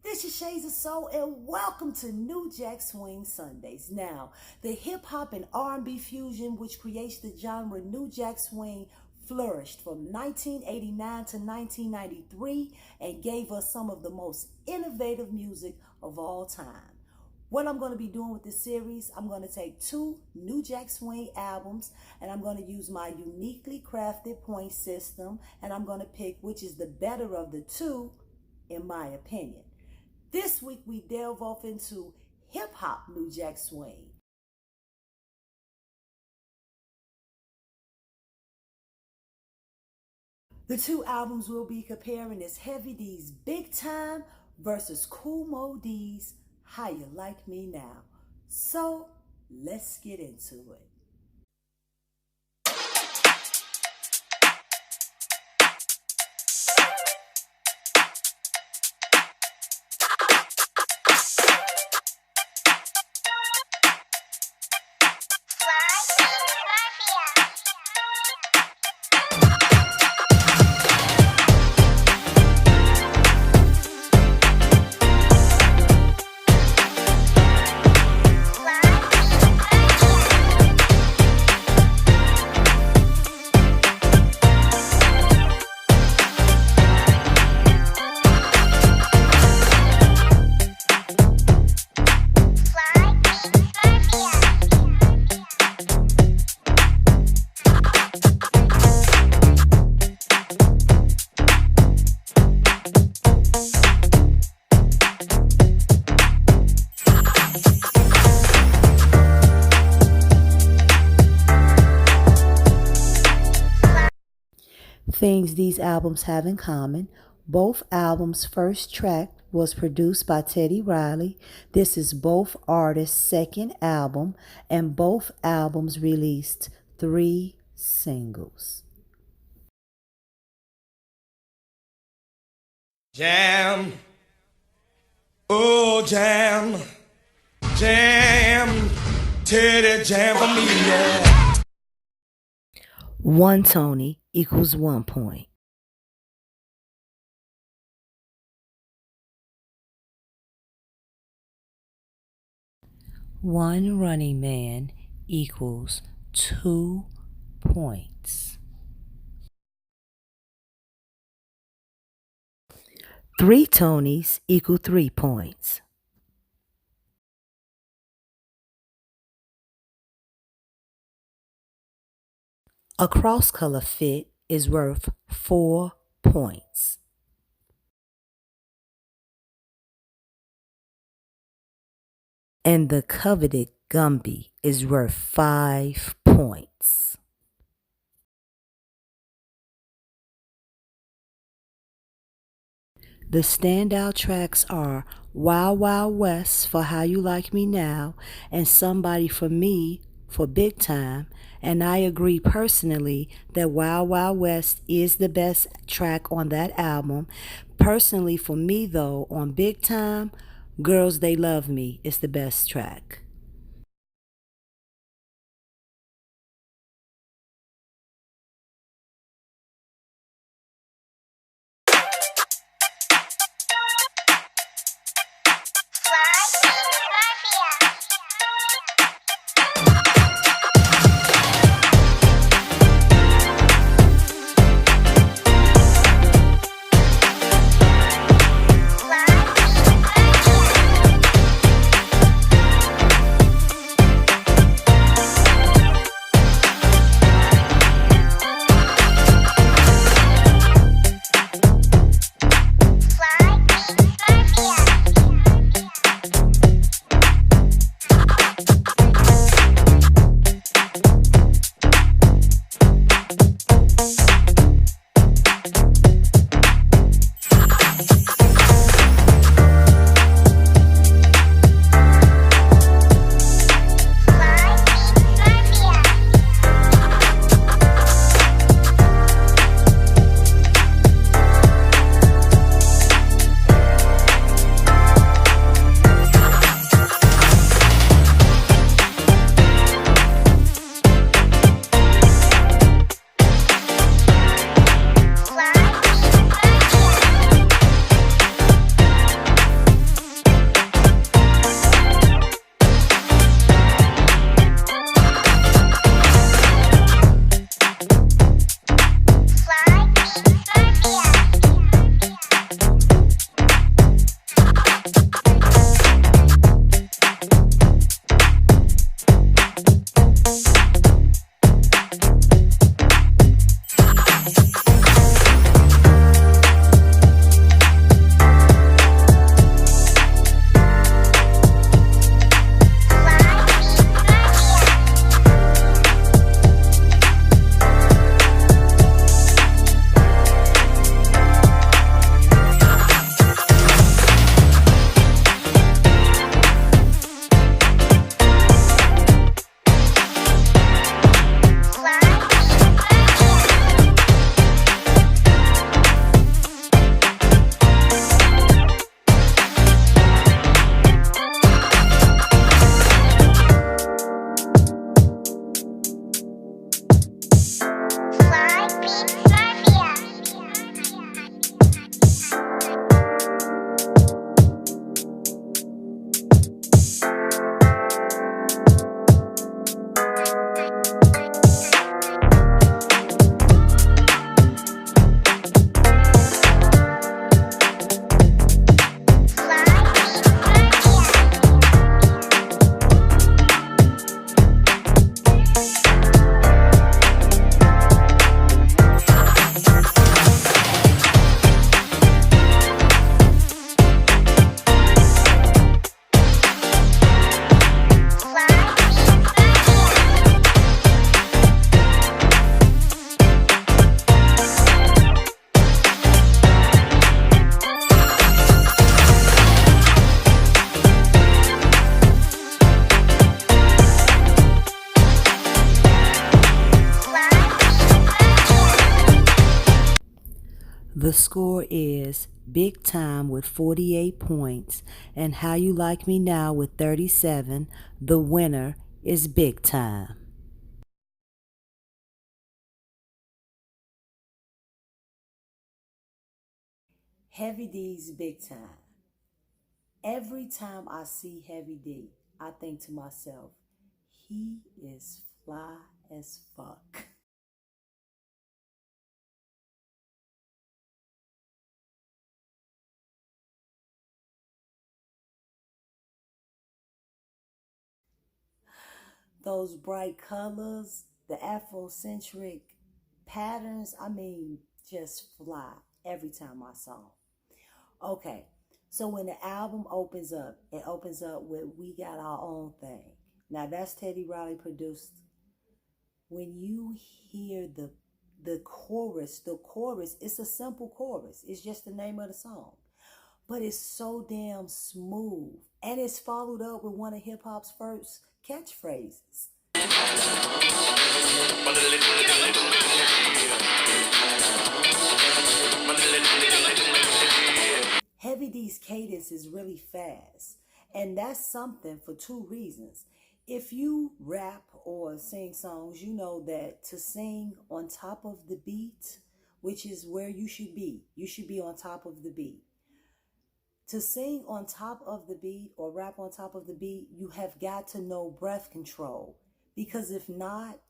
This is Shades of Soul, and welcome to NewJack Swing Sundays. Now, the hip hop and R&B fusion, which creates the genre NewJack Swing, flourished from 1989 to 1993 and gave us some of the most innovative music of all time. What I'm going to be doing with this series, I'm going to take two NewJack Swing albums, and I'm going to use my uniquely crafted point system, and I'm going to pick which is the better of the two, in my opinion. This week, we delve off into hip-hop NewJack Swing. The two albums we'll be comparing is Heavy D's Big Time versus Kool Moe D's How You Like Me Now. So, let's get into it. Things these albums have in common. Both albums' first track was produced by Teddy Riley. This is both artists' second album, and both albums released 3 singles. Jam, oh jam, jam, Teddy jam for me, yeah. 1 Tony equals 1 point. One Running Man equals 2 points. 3 Tonys equal 3 points. A cross-color fit is worth 4 points. And the coveted Gumby is worth 5 points. The standout tracks are Wild Wild West for How You Like Me Now and Somebody for Me for Big Time, and I agree personally that Wild Wild West is the best track on that album. Personally, for me though, on Big Time, Girls They Love Me is the best track. The score is Big Time with 48 points and How You Like Me Now with 37. The winner is Big Time. Heavy D's Big Time. Every time I see Heavy D, I think to myself, he is fly as fuck. Those bright colors, the Afrocentric patterns, I mean, just fly every time I saw 'em. Okay, so when the album opens up, it opens up with We Got Our Own Thing. Now that's Teddy Riley produced. When you hear the chorus, it's a simple chorus. It's just the name of the song. But it's so damn smooth. And it's followed up with one of hip hop's first catchphrases. Heavy D's cadence is really fast, and that's something for two reasons. If you rap or sing songs, you know that to sing on top of the beat, which is where you should be on top of the beat. To sing on top of the beat or rap on top of the beat, you have got to know breath control, because if not,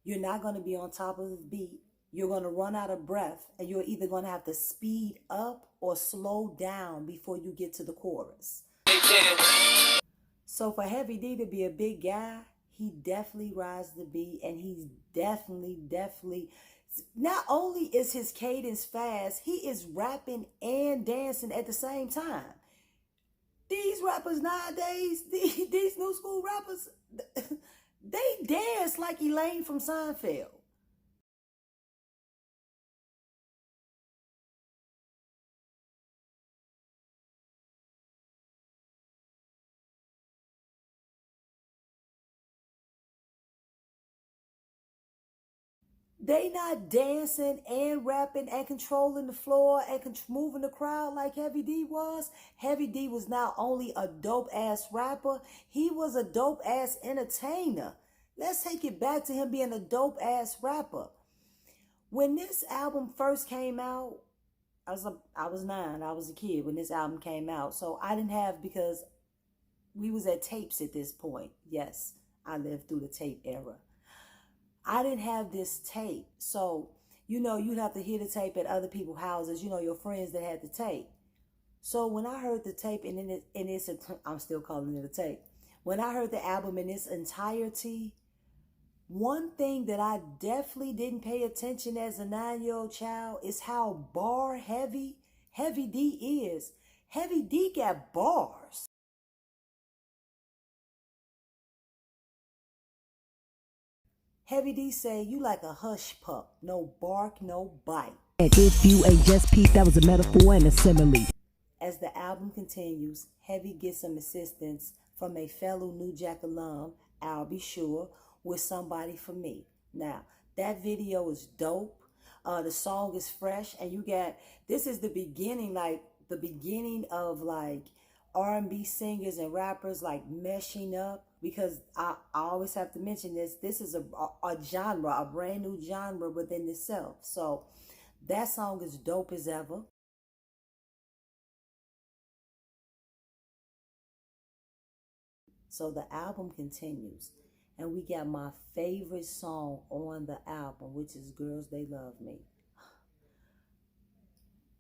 you're not going to be on top of the beat. You're going to run out of breath, and you're either going to have to speed up or slow down before you get to the chorus. So for Heavy D to be a big guy, he definitely rides the beat, and he's definitely, not only is his cadence fast, he is rapping and dancing at the same time. These rappers nowadays, these new school rappers, they dance like Elaine from Seinfeld. They not dancing and rapping and controlling the floor and moving the crowd like Heavy D was. Heavy D was not only a dope ass rapper, he was a dope ass entertainer. Let's take it back to him being a dope ass rapper. When this album first came out, I was 9. I was a kid when this album came out. So I didn't have, because we was at tapes at this point. Yes, I lived through the tape era. I didn't have this tape. So, you'd have to hear the tape at other people's houses, your friends that had the tape. So when I heard the tape, I'm still calling it a tape. When I heard the album in its entirety, one thing that I definitely didn't pay attention as a 9-year-old child is how bar heavy Heavy D is. Heavy D got bars. Heavy D say, you like a hush pup. No bark, no bite. And if you ain't just peeped, that was a metaphor and a simile. As the album continues, Heavy gets some assistance from a fellow NewJack alum, I'll Be Sure, with Somebody For Me. Now, that video is dope. The song is fresh, and this is the beginning of R&B singers and rappers meshing up, because I always have to mention this. This is a genre, a brand new genre within itself. So that song is dope as ever. So the album continues, and we got my favorite song on the album, which is Girls They Love Me.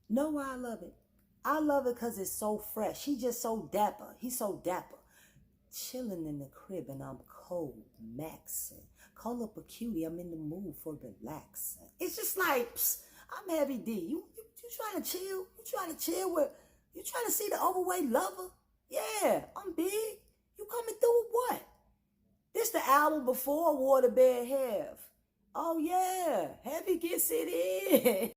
Know why I love it? I love it because it's so fresh. He just so dapper. He's so dapper. Chilling in the crib and I'm cold, maxing. Call up a cutie, I'm in the mood for relaxing. It's just like, I'm Heavy D. You trying to chill? You trying to see the overweight lover? Yeah, I'm big. You coming through with what? This the album before Waterbed Heav. Oh yeah, Heavy gets it in.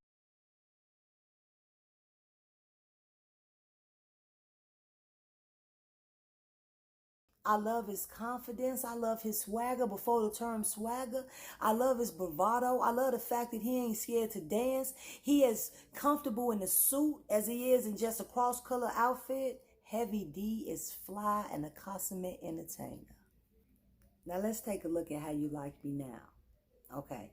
I love his confidence. I love his swagger before the term swagger. I love his bravado. I love the fact that he ain't scared to dance. He is comfortable in the suit as he is in just a cross-color outfit. Heavy D is fly and a consummate entertainer. Now let's take a look at How You Like Me Now. Okay.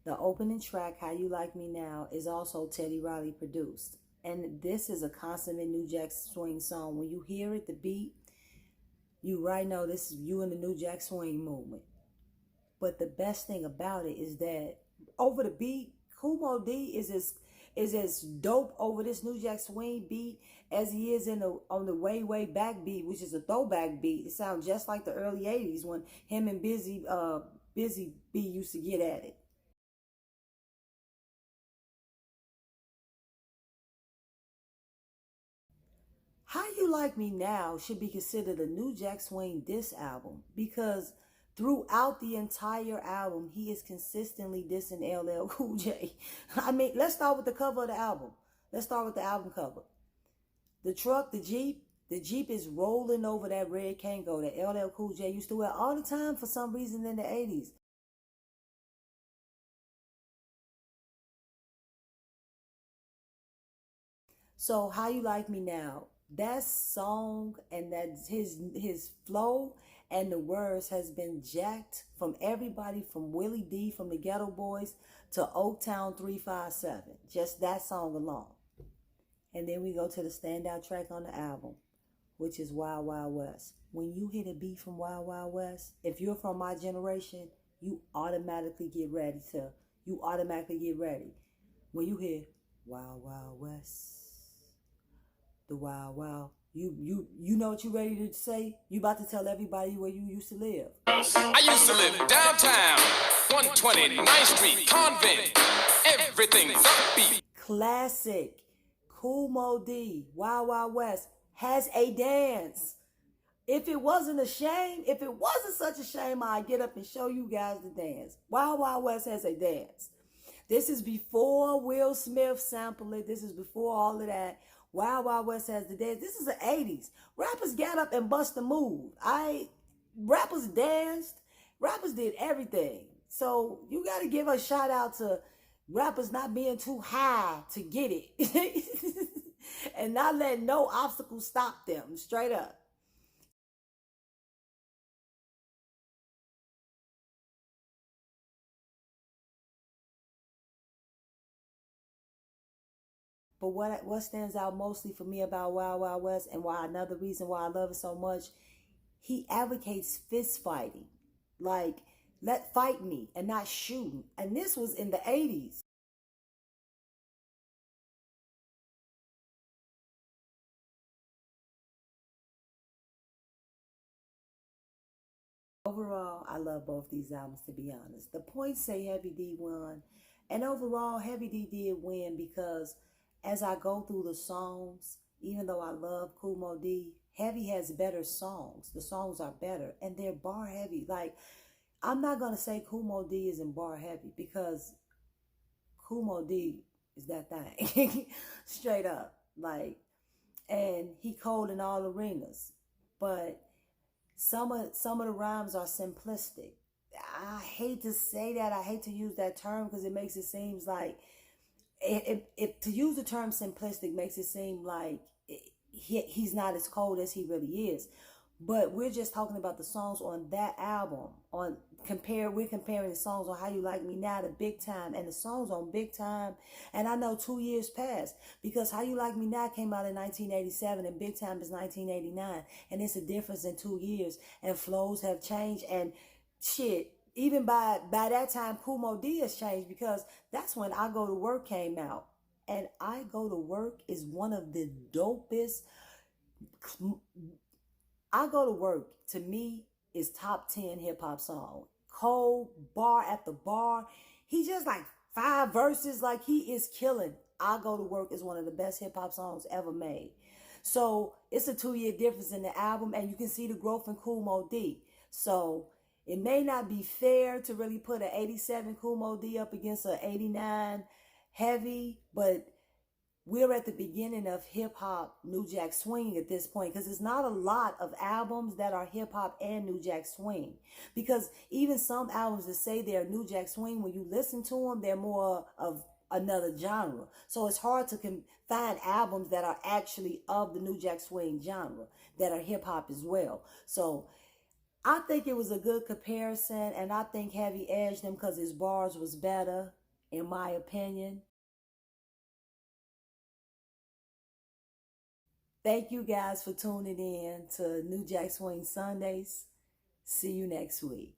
The opening track, How You Like Me Now, is also Teddy Riley produced. And this is a consummate NewJack Swing song. When you hear it, the beat, you right know this is you in the NewJack Swing movement. But the best thing about it is that over the beat, Kumo D is as dope over this NewJack Swing beat as he is on the way back beat, which is a throwback beat. It sounds just like the early 80s when him and Busy B used to get at it. How You Like Me Now should be considered a NewJack Swing diss album because throughout the entire album, he is consistently dissing LL Cool J. I mean, let's start with the cover of the album. Let's start with the album cover. The truck, the Jeep is rolling over that red Kangol that LL Cool J used to wear all the time for some reason in the 80s. So How You Like Me Now, that song and that his flow and the words has been jacked from everybody from Willie D from the Ghetto Boys to Oaktown 357. Just that song alone. And then we go to the standout track on the album, which is Wild Wild West. When you hit a beat from Wild Wild West, if you're from my generation, you automatically get ready. When you hear Wild Wild West, the Wild Wild, you know what you ready to say? You about to tell everybody where you used to live. I used to live downtown, 129th Street, Convent. Everything's upbeat. Classic. Kumo D, Wild Wild West has a dance. If it wasn't such a shame, I'd get up and show you guys the dance. Wild Wild West has a dance. This is before Will Smith sampled it. This is before all of that. Wild Wild West has the dance. This is the 80s. Rappers got up and bust a move. Rappers danced. Rappers did everything. So you got to give a shout out to rappers not being too high to get it. And not letting no obstacle stop them. Straight up. But what stands out mostly for me about Wild Wild West and why another reason why I love it so much, he advocates fist fighting. Like, fight me and not shooting. And this was in the 80s. Overall, I love both these albums, to be honest. The points say Heavy D won. And overall, Heavy D did win because as I go through the songs, even though I love Kumo D, Heavy has better songs. The songs are better and they're bar heavy. Like, I'm not going to say Kumo D isn't bar heavy because Kumo D is that thing. Straight up. Like, and he cold in all arenas. But some of the rhymes are simplistic. I hate to say that. I hate to use that term because it makes it seem like if to use the term simplistic makes it seem like he's not as cold as he really is. But we're just talking about the songs on that album. We're comparing the songs on How You Like Me Now to Big Time and the songs on Big Time. And I know 2 years passed because How You Like Me Now came out in 1987 and Big Time is 1989. And it's a difference in 2 years. And flows have changed and shit. Even by that time, Kumo D has changed because that's when I Go to Work came out. And I Go to Work is one of the dopest. I Go to Work, to me, is top 10 hip-hop song. Cold, bar after bar. He just like 5 verses, like he is killing. I Go to Work is one of the best hip-hop songs ever made. So it's a 2-year difference in the album, and you can see the growth in Kumo D. So it may not be fair to really put an 87 Kumo D up against an 89 Heavy, but we're at the beginning of hip hop, New Jack Swing at this point, because there's not a lot of albums that are hip hop and New Jack Swing. Because even some albums that say they're New Jack Swing, when you listen to them, they're more of another genre. So it's hard to find albums that are actually of the New Jack Swing genre that are hip hop as well. So I think it was a good comparison, and I think Heavy edged him because his bars was better, in my opinion. Thank you guys for tuning in to New Jack Swing Sundays. See you next week.